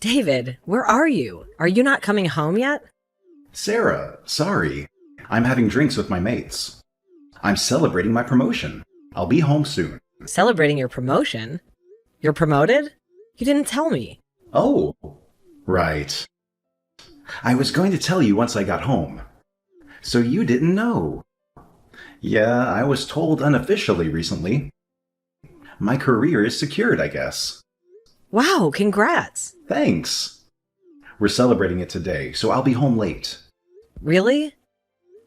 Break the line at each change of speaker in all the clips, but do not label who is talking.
David, where are you? Are you not coming home yet?
Sarah, sorry. I'm having drinks with my mates. I'm celebrating my promotion. I'll be home soon.
Celebrating your promotion? You're promoted? You didn't tell me.
Oh, right. I was going to tell you once I got home. So you didn't know. Yeah, I was told unofficially recently. My career is secured, I guess.
Wow, congrats.
Thanks. We're celebrating it today, so I'll be home late.
Really?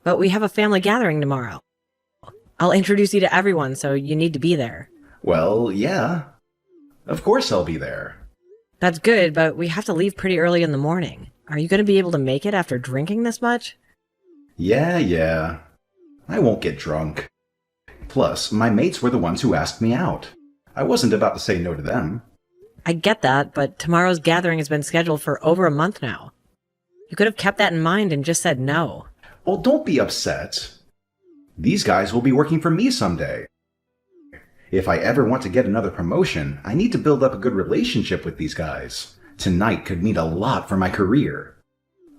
But we have a family gathering tomorrow. I'll introduce you to everyone, so you need to be there.
Well, yeah. Of course I'll be there.
That's good, but we have to leave pretty early in the morning. Are you going to be able to make it after drinking this much?
Yeah. I won't get drunk. Plus, my mates were the ones who asked me out. I wasn't about to say no to them.
I get that, but tomorrow's gathering has been scheduled for over a month now. You could have kept that in mind and just said no.
Well, don't be upset. These guys will be working for me someday. If I ever want to get another promotion, I need to build up a good relationship with these guys. Tonight could mean a lot for my career.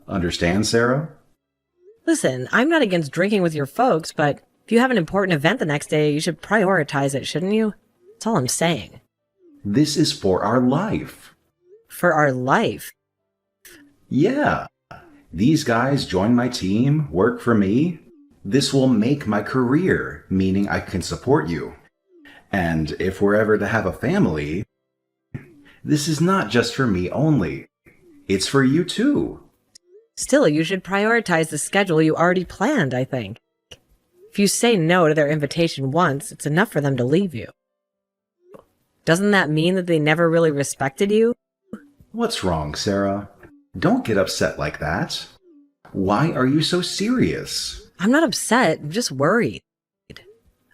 Understand, Sarah?
Listen, I'm not against drinking with your folks, but if you have an important event the next day, you should prioritize it, shouldn't you? That's all I'm saying.
This is for our life.
For our life?
Yeah. These guys join my team, work for me. This will make my career, meaning I can support you. And if we're ever to have a family, this is not just for me only. It's for you too.
Still, you should prioritize the schedule you already planned, I think. If you say no to their invitation once, it's enough for them to leave you. Doesn't that mean that they never really respected you?
What's wrong, Sarah? Don't get upset like that. Why are you so serious?
I'm not upset, I'm just worried.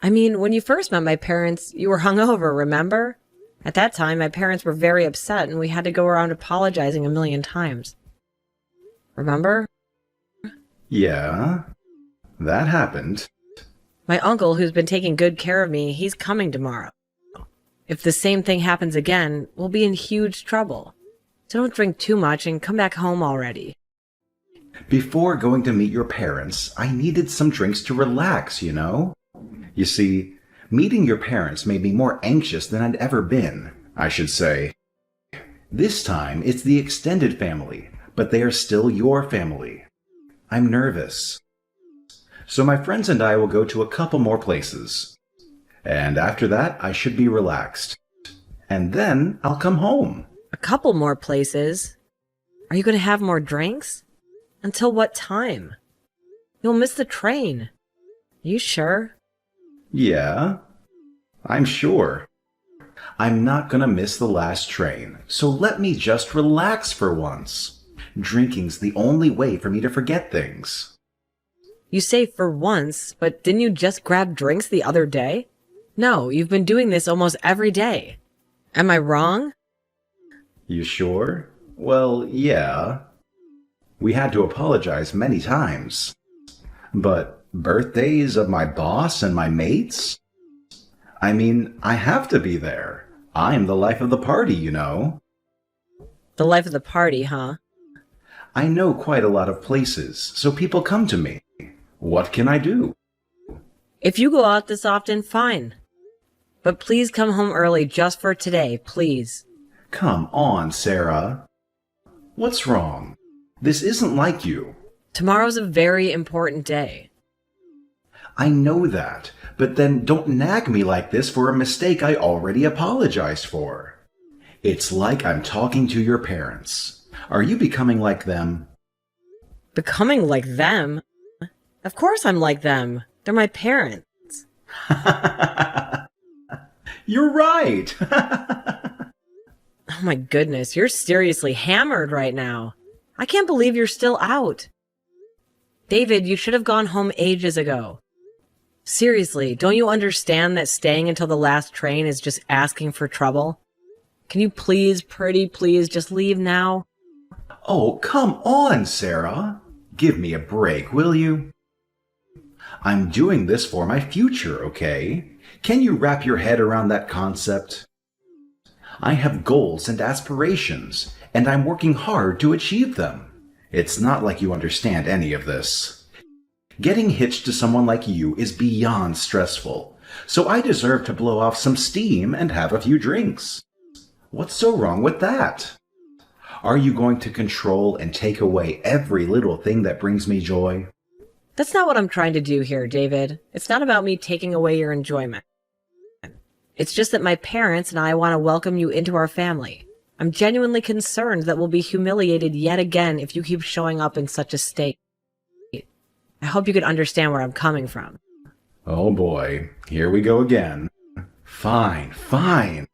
I mean, when you first met my parents, you were hungover, remember? At that time, my parents were very upset and we had to go around apologizing a million times. Remember?
Yeah, that happened.
My uncle, who's been taking good care of me, he's coming tomorrow. If the same thing happens again, we'll be in huge trouble. So don't drink too much and come back home already.
Before going to meet your parents, I needed some drinks to relax, you know? You see, meeting your parents made me more anxious than I'd ever been, I should say. This time, it's the extended family, but they are still your family. I'm nervous. So my friends and I will go to a couple more places. And after that, I should be relaxed. And then I'll come home.
A couple more places? Are you going to have more drinks? Until what time? You'll miss the train. You sure?
Yeah, I'm sure. I'm not gonna miss the last train, so let me just relax for once. Drinking's the only way for me to forget things.
You say for once, but didn't you just grab drinks the other day? No, you've been doing this almost every day. Am I wrong?
You sure? Well, yeah. We had to apologize many times. But birthdays of my boss and my mates? I mean, I have to be there. I'm the life of the party, you know.
The life of the party, huh?
I know quite a lot of places, so people come to me. What can I do?
If you go out this often, fine. But please come home early just for today, please.
Come on, Sarah. What's wrong? This isn't like you.
Tomorrow's a very important day.
I know that, but then don't nag me like this for a mistake I already apologized for. It's like I'm talking to your parents. Are you becoming like them?
Becoming like them? Of course I'm like them. They're my parents.
You're right.
Oh my goodness, you're seriously hammered right now. I can't believe you're still out. David, you should have gone home ages ago. Seriously, don't you understand that staying until the last train is just asking for trouble? Can you please, pretty please, just leave now?
Oh, come on, Sarah. Give me a break, will you? I'm doing this for my future, okay? Can you wrap your head around that concept? I have goals and aspirations, and I'm working hard to achieve them. It's not like you understand any of this. Getting hitched to someone like you is beyond stressful, so I deserve to blow off some steam and have a few drinks. What's so wrong with that? Are you going to control and take away every little thing that brings me joy?
That's not what I'm trying to do here, David. It's not about me taking away your enjoyment. It's just that my parents and I want to welcome you into our family. I'm genuinely concerned that we'll be humiliated yet again if you keep showing up in such a state. I hope you can understand where I'm coming from.
Oh boy, here we go again. Fine, fine.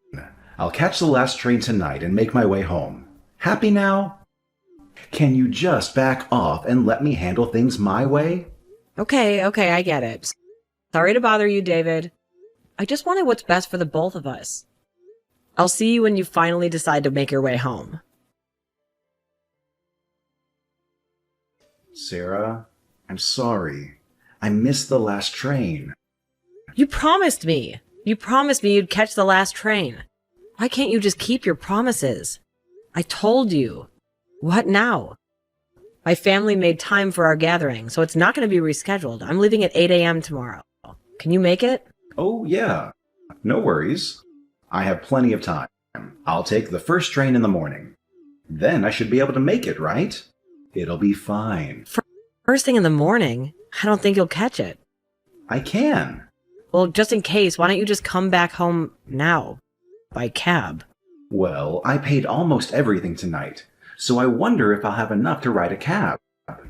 I'll catch the last train tonight and make my way home. Happy now? Can you just back off and let me handle things my way?
Okay, I get it. Sorry to bother you, David. I just wanted what's best for the both of us. I'll see you when you finally decide to make your way home.
Sarah, I'm sorry. I missed the last train.
You promised me. You promised me you'd catch the last train. Why can't you just keep your promises? I told you. What now? My family made time for our gathering, so it's not going to be rescheduled. I'm leaving at 8 a.m. tomorrow. Can you make it?
Oh, yeah. No worries. I have plenty of time. I'll take the first train in the morning. Then I should be able to make it, right? It'll be fine.
First thing in the morning? I don't think you'll catch it.
I can.
Well, just in case, why don't you just come back home now? By cab.
Well, I paid almost everything tonight, so I wonder if I'll have enough to ride a cab.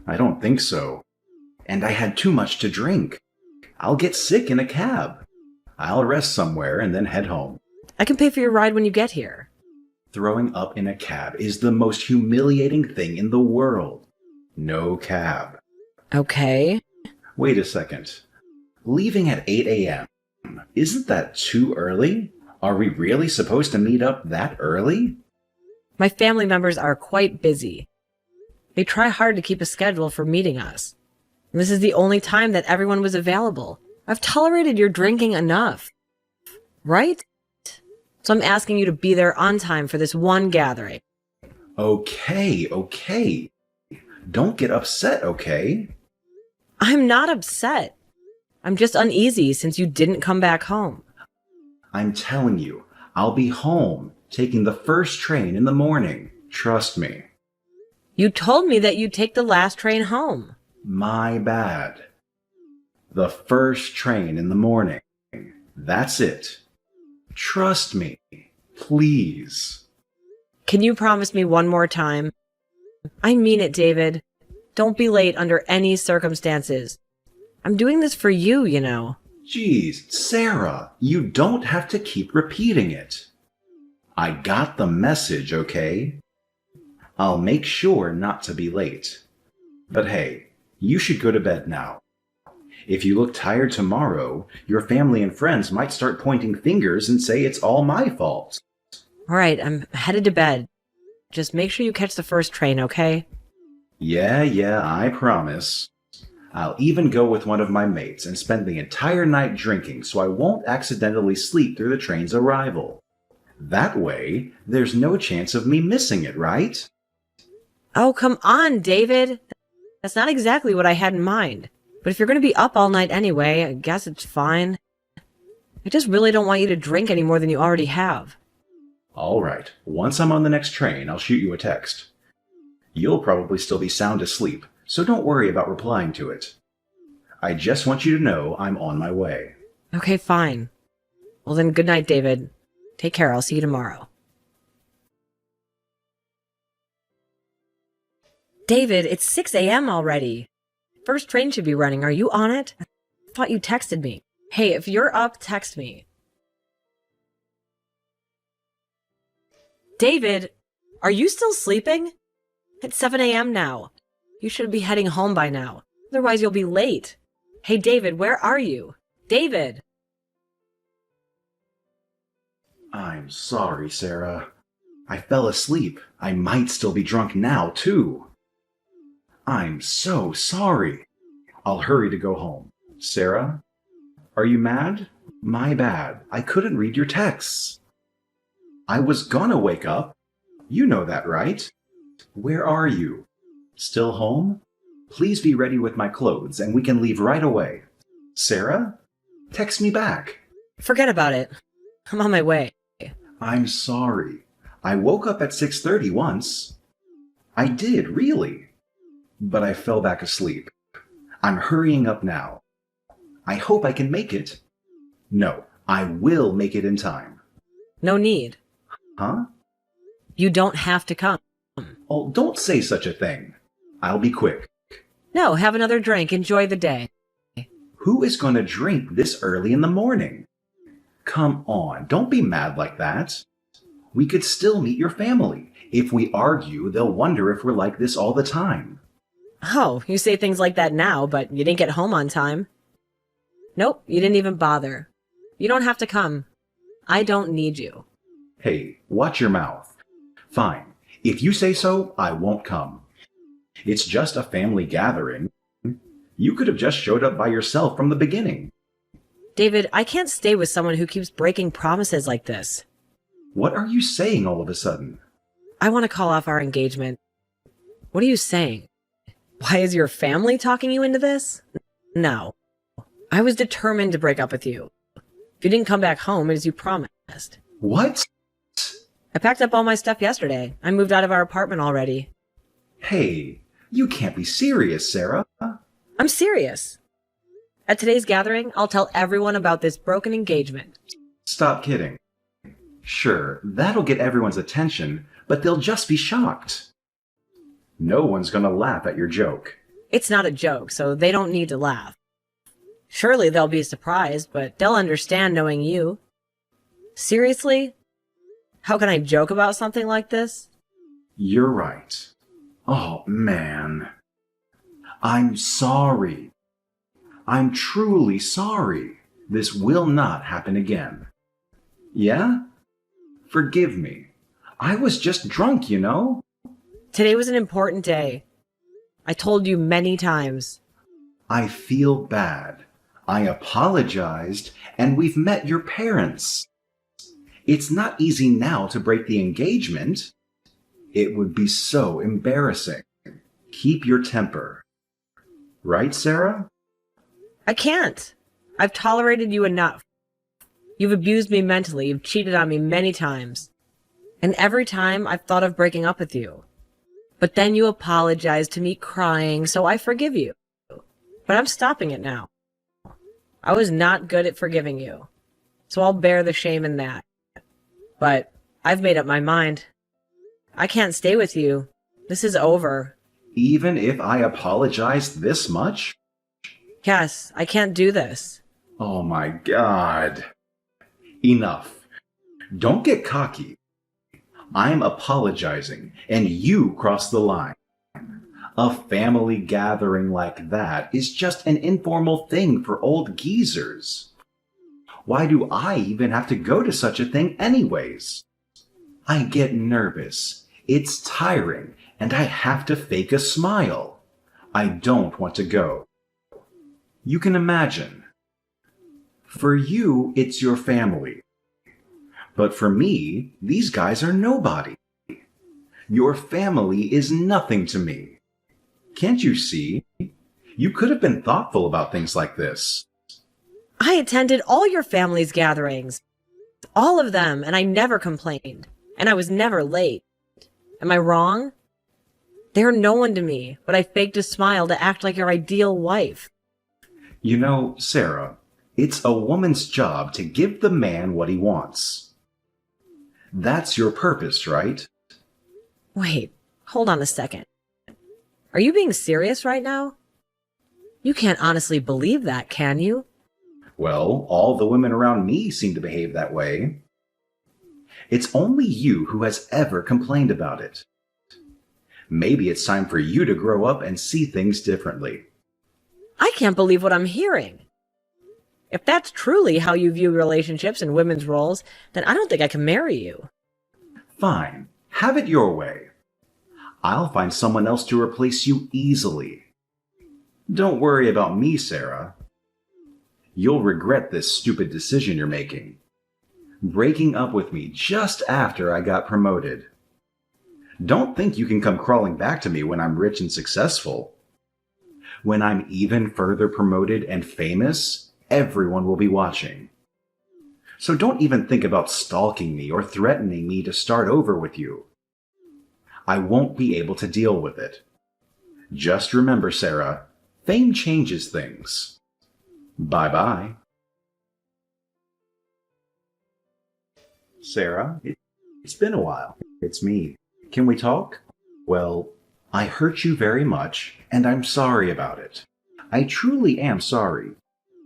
I don't think so. And I had too much to drink. I'll get sick in a cab. I'll rest somewhere and then head home.
I can pay for your ride when you get here.
Throwing up in a cab is the most humiliating thing in the world. No cab.
Okay.
Wait a second. Leaving at 8 a.m. Isn't that too early? Are we really supposed to meet up that early?
My family members are quite busy. They try hard to keep a schedule for meeting us. And this is the only time that everyone was available. I've tolerated your drinking enough. Right? So I'm asking you to be there on time for this one gathering.
Okay. Don't get upset, okay?
I'm not upset. I'm just uneasy since you didn't come back home.
I'm telling you, I'll be home, taking the first train in the morning. Trust me.
You told me that you'd take the last train home.
My bad. The first train in the morning. That's it. Trust me, please.
Can you promise me one more time? I mean it, David. Don't be late under any circumstances. I'm doing this for you, you know.
Geez, Sarah, you don't have to keep repeating it. I got the message, okay? I'll make sure not to be late. But hey, you should go to bed now. If you look tired tomorrow, your family and friends might start pointing fingers and say it's all my fault.
All right, I'm headed to bed. Just make sure you catch the first train, okay?
Yeah, I promise. I'll even go with one of my mates and spend the entire night drinking so I won't accidentally sleep through the train's arrival. That way, there's no chance of me missing it, right?
Oh, come on, David. That's not exactly what I had in mind. But if you're going to be up all night anyway, I guess it's fine. I just really don't want you to drink any more than you already have.
All right. Once I'm on the next train, I'll shoot you a text. You'll probably still be sound asleep, so don't worry about replying to it. I just want you to know I'm on my way.
Okay, fine. Well then, good night, David. Take care. I'll see you tomorrow. David, it's 6 a.m. already. First train should be running. Are you on it? I thought you texted me. Hey, if you're up, text me. David, are you still sleeping? It's 7 a.m. now. You should be heading home by now. Otherwise, you'll be late. Hey, David, where are you? David!
I'm sorry, Sarah. I fell asleep. I might still be drunk now, too. I'm so sorry. I'll hurry to go home. Sarah? Are you mad? My bad. I couldn't read your texts. I was gonna wake up, You know that, right? Where are you? Still home? Please be ready with my clothes and we can leave right away. Sarah? Text me back.
Forget about it. I'm on my way.
I'm sorry. I woke up at 6:30 once. I did, really. But I fell back asleep. I'm hurrying up now. I hope I can make it. No, I will make it in time.
No need.
Huh?
You don't have to come.
Oh, don't say such a thing. I'll be quick.
No, have another drink. Enjoy the day.
Who is going to drink this early in the morning? Come on, don't be mad like that. We could still meet your family. If we argue, they'll wonder if we're like this all the time.
Oh, you say things like that now, but you didn't get home on time. Nope, you didn't even bother. You don't have to come. I don't need you.
Hey, watch your mouth. Fine. If you say so, I won't come. It's just a family gathering. You could have just showed up by yourself from the beginning.
David, I can't stay with someone who keeps breaking promises like this.
What are you saying all of a sudden?
I want to call off our engagement. What are you saying? Why is your family talking you into this? No. I was determined to break up with you. If you didn't come back home as you promised.
What?
I packed up all my stuff yesterday. I moved out of our apartment already.
Hey, you can't be serious, Sarah.
I'm serious. At today's gathering, I'll tell everyone about this broken engagement.
Stop kidding. Sure, that'll get everyone's attention, but they'll just be shocked. No one's gonna laugh at your joke.
It's not a joke, so they don't need to laugh. Surely they'll be surprised, but they'll understand knowing you. Seriously? How can I joke about something like this?
You're right. Oh, man. I'm sorry. I'm truly sorry. This will not happen again. Yeah? Forgive me. I was just drunk, you know?
Today was an important day. I told you many times.
I feel bad. I apologized, and we've met your parents. It's not easy now to break the engagement. It would be so embarrassing. Keep your temper. Right, Sarah?
I can't. I've tolerated you enough. You've abused me mentally. You've cheated on me many times. And every time I've thought of breaking up with you. But then you apologized to me crying, so I forgive you. But I'm stopping it now. I was not good at forgiving you. So I'll bear the shame in that. But I've made up my mind. I can't stay with you. This is over.
Even if I apologized this much?
Yes, I can't do this.
Oh my God. Enough. Don't get cocky. I'm apologizing, and you crossed the line. A family gathering like that is just an informal thing for old geezers. Why do I even have to go to such a thing anyways? I get nervous. It's tiring, and I have to fake a smile. I don't want to go. You can imagine. For you, it's your family. But for me, these guys are nobody. Your family is nothing to me. Can't you see? You could have been thoughtful about things like this.
I attended all your family's gatherings. All of them, and I never complained. And I was never late. Am I wrong? They're no one to me, but I faked a smile to act like your ideal wife.
You know, Sarah, it's a woman's job to give the man what he wants. That's your purpose, right?
Wait, hold on a second. Are you being serious right now? You can't honestly believe that, can you?
Well, all the women around me seem to behave that way. It's only you who has ever complained about it. Maybe it's time for you to grow up and see things differently.
I can't believe what I'm hearing. If that's truly how you view relationships and women's roles, then I don't think I can marry you.
Fine, have it your way. I'll find someone else to replace you easily. Don't worry about me, Sarah. You'll regret this stupid decision you're making. Breaking up with me just after I got promoted. Don't think you can come crawling back to me when I'm rich and successful. When I'm even further promoted and famous, everyone will be watching. So don't even think about stalking me or threatening me to start over with you. I won't be able to deal with it. Just remember, Sarah, fame changes things. Bye-bye. Sarah, it's been a while. It's me. Can we talk? Well, I hurt you very much, and I'm sorry about it. I truly am sorry.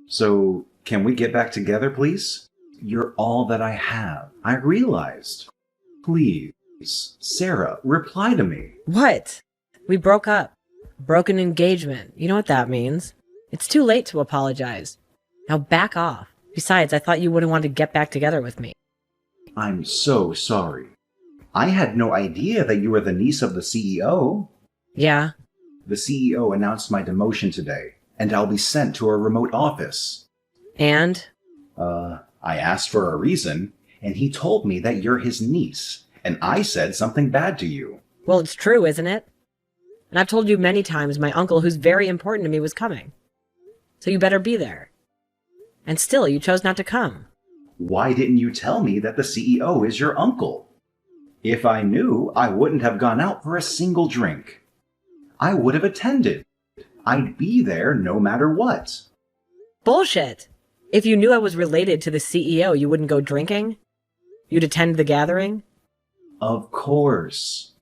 So, can we get back together, please? You're all that I have. I realized. Please, Sarah, reply to me.
What? We broke up. Broken engagement. You know what that means. It's too late to apologize. Now back off. Besides, I thought you wouldn't want to get back together with me.
I'm so sorry. I had no idea that you were the niece of the CEO.
Yeah?
The CEO announced my demotion today, and I'll be sent to a remote office.
And?
I asked for a reason, and he told me that you're his niece, and I said something bad to you.
Well, it's true, isn't it? And I've told you many times my uncle, who's very important to me, was coming. So you better be there. And still, you chose not to come.
Why didn't you tell me that the CEO is your uncle? If I knew, I wouldn't have gone out for a single drink. I would have attended. I'd be there no matter what.
Bullshit! If you knew I was related to the CEO, you wouldn't go drinking? You'd attend the gathering?
Of course.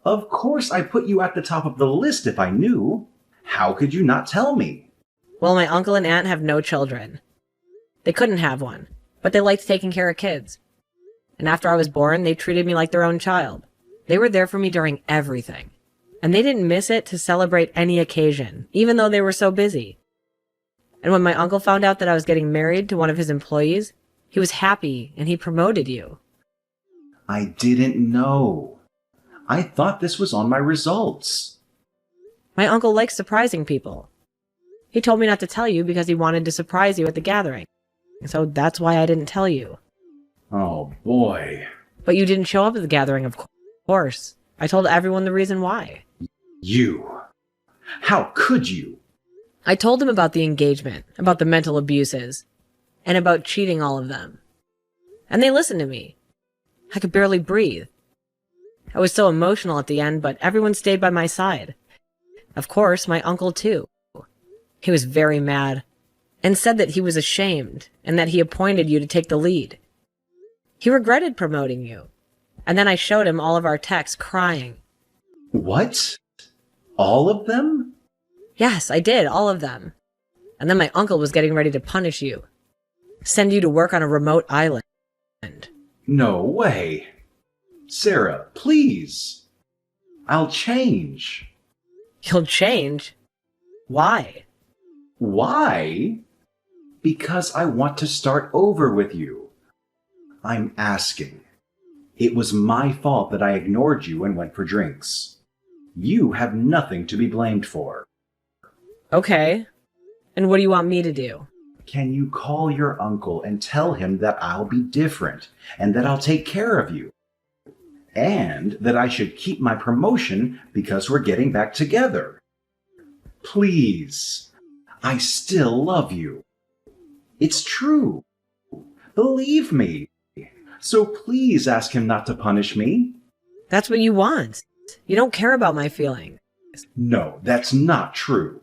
Of course I put you at the top of the list if I knew. How could you not tell me?
Well, my uncle and aunt have no children. They couldn't have one, but they liked taking care of kids. And after I was born, they treated me like their own child. They were there for me during everything. And they didn't miss it to celebrate any occasion, even though they were so busy. And when my uncle found out that I was getting married to one of his employees, he was happy and he promoted you.
I didn't know. I thought this was on my results.
My uncle likes surprising people. He told me not to tell you because he wanted to surprise you at the gathering. So that's why I didn't tell you.
Oh, boy.
But you didn't show up at the gathering, of course. I told everyone the reason why.
You. How could you?
I told them about the engagement, about the mental abuses, and about cheating all of them. And they listened to me. I could barely breathe. I was so emotional at the end, but everyone stayed by my side. Of course, my uncle too. He was very mad, and said that he was ashamed, and that he appointed you to take the lead. He regretted promoting you. And then I showed him all of our texts crying.
What? All of them?
Yes, I did, all of them. And then my uncle was getting ready to punish you. Send you to work on a remote island.
No way. Sarah, please. I'll change.
You'll change? Why?
Why? Because I want to start over with you. I'm asking. It was my fault that I ignored you and went for drinks. You have nothing to be blamed for.
Okay. And what do you want me to do?
Can you call your uncle and tell him that I'll be different and that I'll take care of you? And that I should keep my promotion because we're getting back together. Please. I still love you. It's true. Believe me. So please ask him not to punish me.
That's what you want. You don't care about my feelings.
No, that's not true.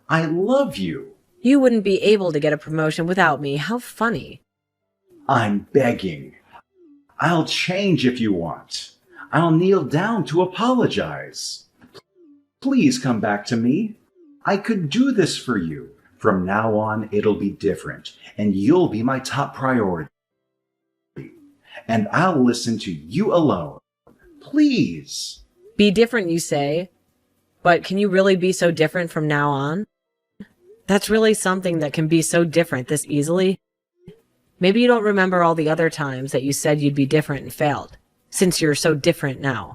I love you.
You wouldn't be able to get a promotion without me. How funny.
I'm begging. I'll change if you want. I'll kneel down to apologize. Please come back to me. I could do this for you. From now on, it'll be different, and you'll be my top priority. And I'll listen to you alone. Please.
Be different, you say? But can you really be so different from now on? That's really something that can be so different this easily? Maybe you don't remember all the other times that you said you'd be different and failed, since you're so different now.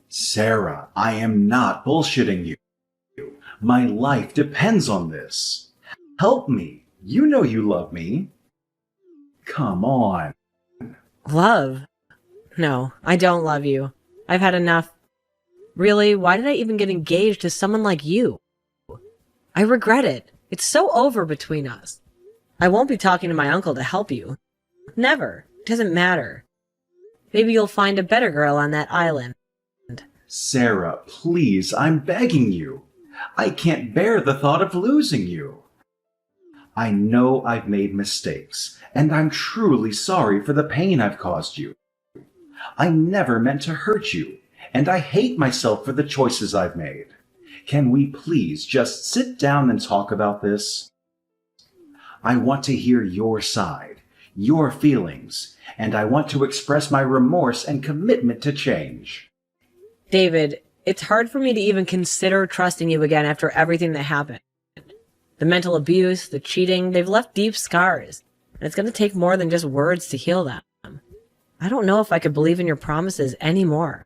Sarah, I am not bullshitting you. My life depends on this. Help me. You know you love me. Come on.
Love? No, I don't love you. I've had enough. Really, why did I even get engaged to someone like you? I regret it. It's so over between us. I won't be talking to my uncle to help you. Never. It doesn't matter. Maybe you'll find a better girl on that island.
Sarah, please, I'm begging you. I can't bear the thought of losing you. I know I've made mistakes, and I'm truly sorry for the pain I've caused you. I never meant to hurt you, and I hate myself for the choices I've made. Can we please just sit down and talk about this? I want to hear your side, your feelings, and I want to express my remorse and commitment to change.
David, it's hard for me to even consider trusting you again after everything that happened. The mental abuse, the cheating, they've left deep scars, and it's going to take more than just words to heal them. I don't know if I could believe in your promises anymore.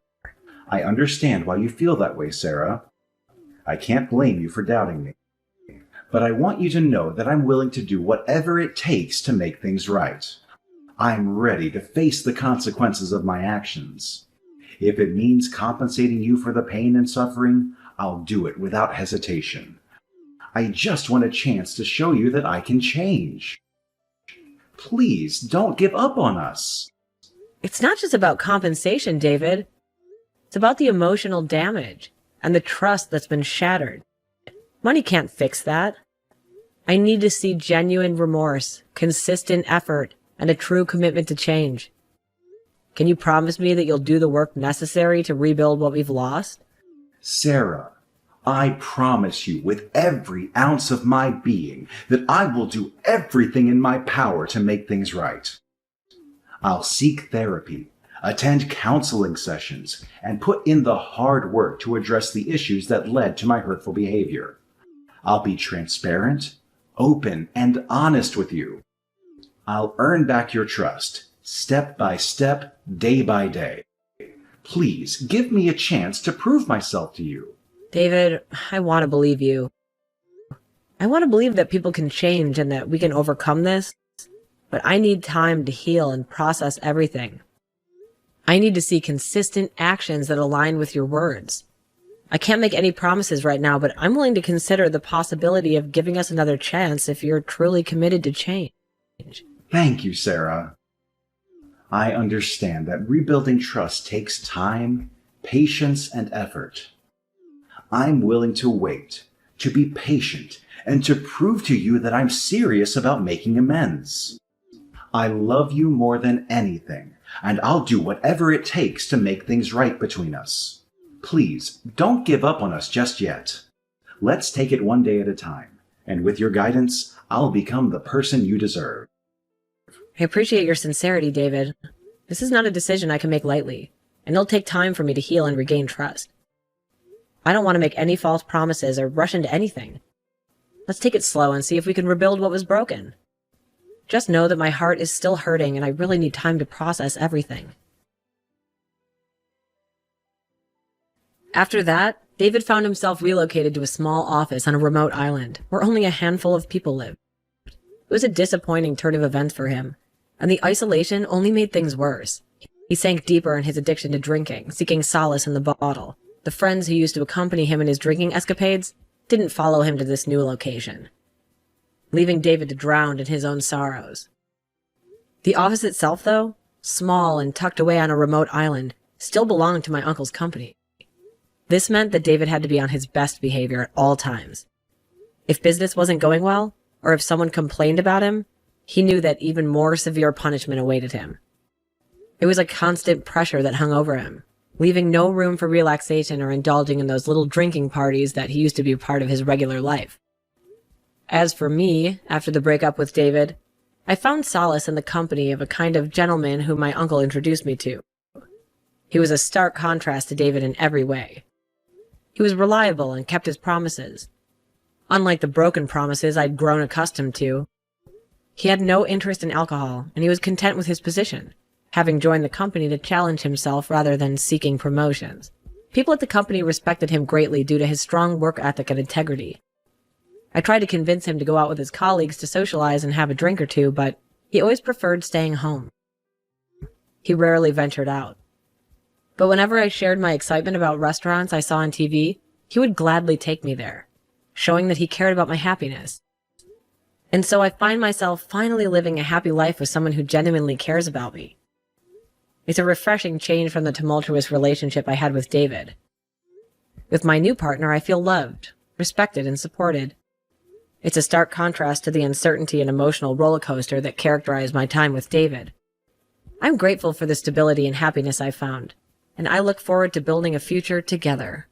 I understand why you feel that way, Sarah. I can't blame you for doubting me. But I want you to know that I'm willing to do whatever it takes to make things right. I'm ready to face the consequences of my actions. If it means compensating you for the pain and suffering, I'll do it without hesitation. I just want a chance to show you that I can change. Please don't give up on us.
It's not just about compensation, David. It's about the emotional damage and the trust that's been shattered. Money can't fix that. I need to see genuine remorse, consistent effort, and a true commitment to change. Can you promise me that you'll do the work necessary to rebuild what we've lost?
Sarah, I promise you with every ounce of my being that I will do everything in my power to make things right. I'll seek therapy, attend counseling sessions, and put in the hard work to address the issues that led to my hurtful behavior. I'll be transparent, open, and honest with you. I'll earn back your trust, step by step, day by day. Please give me a chance to prove myself to you.
David, I want to believe you. I want to believe that people can change and that we can overcome this, but I need time to heal and process everything. I need to see consistent actions that align with your words. I can't make any promises right now, but I'm willing to consider the possibility of giving us another chance if you're truly committed to change.
Thank you, Sarah. I understand that rebuilding trust takes time, patience, and effort. I'm willing to wait, to be patient, and to prove to you that I'm serious about making amends. I love you more than anything, and I'll do whatever it takes to make things right between us. Please, don't give up on us just yet. Let's take it one day at a time, and with your guidance, I'll become the person you deserve.
I appreciate your sincerity, David. This is not a decision I can make lightly, and it'll take time for me to heal and regain trust. I don't want to make any false promises or rush into anything. Let's take it slow and see if we can rebuild what was broken. Just know that my heart is still hurting and I really need time to process everything. After that, David found himself relocated to a small office on a remote island where only a handful of people lived. It was a disappointing turn of events for him, and the isolation only made things worse. He sank deeper in his addiction to drinking, seeking solace in the bottle. The friends who used to accompany him in his drinking escapades didn't follow him to this new location, leaving David to drown in his own sorrows. The office itself, though, small and tucked away on a remote island, still belonged to my uncle's company. This meant that David had to be on his best behavior at all times. If business wasn't going well, or if someone complained about him, he knew that even more severe punishment awaited him. It was a constant pressure that hung over him, leaving no room for relaxation or indulging in those little drinking parties that he used to be a part of his regular life. As for me, after the breakup with David, I found solace in the company of a kind of gentleman whom my uncle introduced me to. He was a stark contrast to David in every way. He was reliable and kept his promises. Unlike the broken promises I'd grown accustomed to, he had no interest in alcohol, and he was content with his position, having joined the company to challenge himself rather than seeking promotions. People at the company respected him greatly due to his strong work ethic and integrity. I tried to convince him to go out with his colleagues to socialize and have a drink or two, but he always preferred staying home. He rarely ventured out. But whenever I shared my excitement about restaurants I saw on TV, he would gladly take me there, showing that he cared about my happiness. And so I find myself finally living a happy life with someone who genuinely cares about me. It's a refreshing change from the tumultuous relationship I had with David. With my new partner, I feel loved, respected, and supported. It's a stark contrast to the uncertainty and emotional roller coaster that characterized my time with David. I'm grateful for the stability and happiness I've found, and I look forward to building a future together.